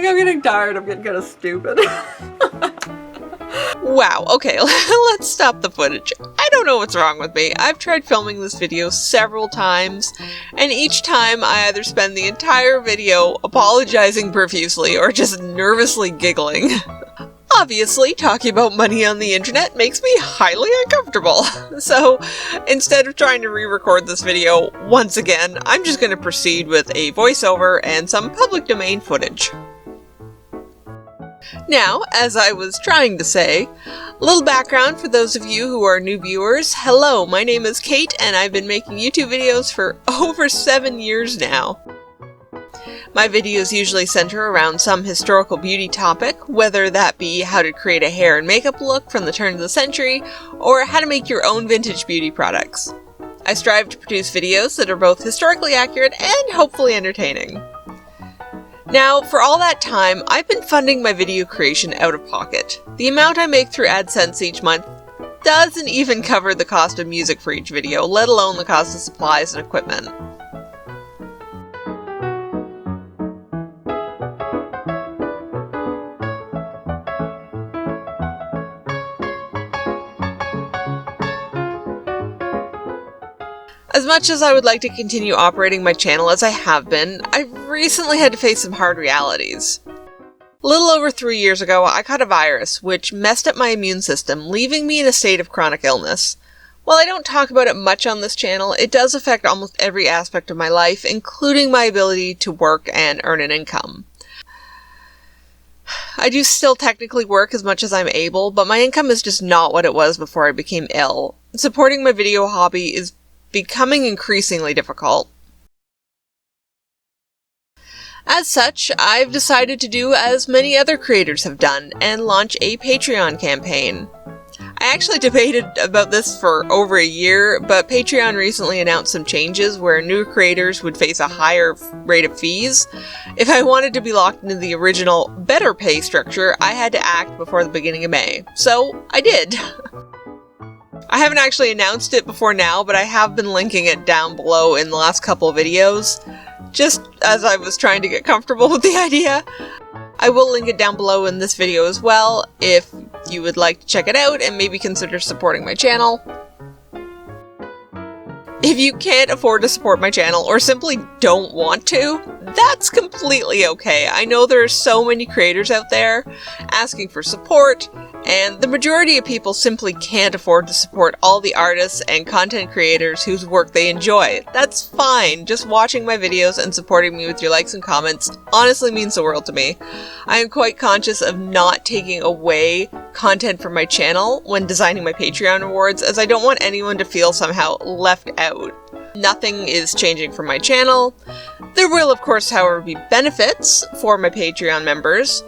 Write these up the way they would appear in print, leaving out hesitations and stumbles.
think I'm getting tired. I'm getting kind of stupid. Wow, okay, let's stop the footage. I don't know what's wrong with me. I've tried filming this video several times, and each time I either spend the entire video apologizing profusely or just nervously giggling. Obviously, talking about money on the internet makes me highly uncomfortable. So, instead of trying to re-record this video once again, I'm just going to proceed with a voiceover and some public domain footage. Now, as I was trying to say, a little background for those of you who are new viewers. Hello, my name is Kate, and I've been making YouTube videos for over 7 years now. My videos usually center around some historical beauty topic, whether that be how to create a hair and makeup look from the turn of the century, or how to make your own vintage beauty products. I strive to produce videos that are both historically accurate and hopefully entertaining. Now, for all that time, I've been funding my video creation out of pocket. The amount I make through AdSense each month doesn't even cover the cost of music for each video, let alone the cost of supplies and equipment. As much as I would like to continue operating my channel as I have been, I've recently had to face some hard realities. A little over 3 years ago, I caught a virus which messed up my immune system, leaving me in a state of chronic illness. While I don't talk about it much on this channel, it does affect almost every aspect of my life, including my ability to work and earn an income. I do still technically work as much as I'm able, but my income is just not what it was before I became ill. Supporting my video hobby is becoming increasingly difficult. As such, I've decided to do as many other creators have done and launch a Patreon campaign. I actually debated about this for over a year, but Patreon recently announced some changes where new creators would face a higher rate of fees. If I wanted to be locked into the original, better pay structure, I had to act before the beginning of May. So, I did. I haven't actually announced it before now, but I have been linking it down below in the last couple of videos, just as I was trying to get comfortable with the idea. I will link it down below in this video as well, if you would like to check it out and maybe consider supporting my channel. If you can't afford to support my channel or simply don't want to, that's completely okay. I know there are so many creators out there asking for support, and the majority of people simply can't afford to support all the artists and content creators whose work they enjoy. That's fine. Just watching my videos and supporting me with your likes and comments honestly means the world to me. I am quite conscious of not taking away content from my channel when designing my Patreon rewards, as I don't want anyone to feel somehow left out. Nothing is changing for my channel. There will, of course, however, be benefits for my Patreon members.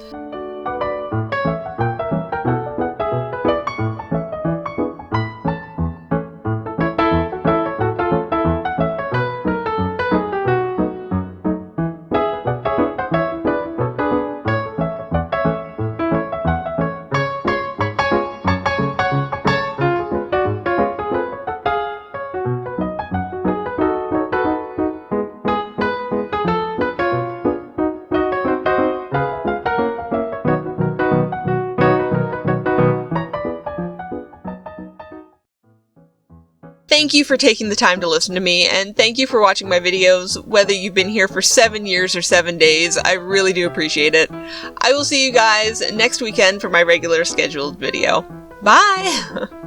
Thank you for taking the time to listen to me, and thank you for watching my videos, whether you've been here for 7 years or 7 days. I really do appreciate it. I will see you guys next weekend for my regular scheduled video. Bye!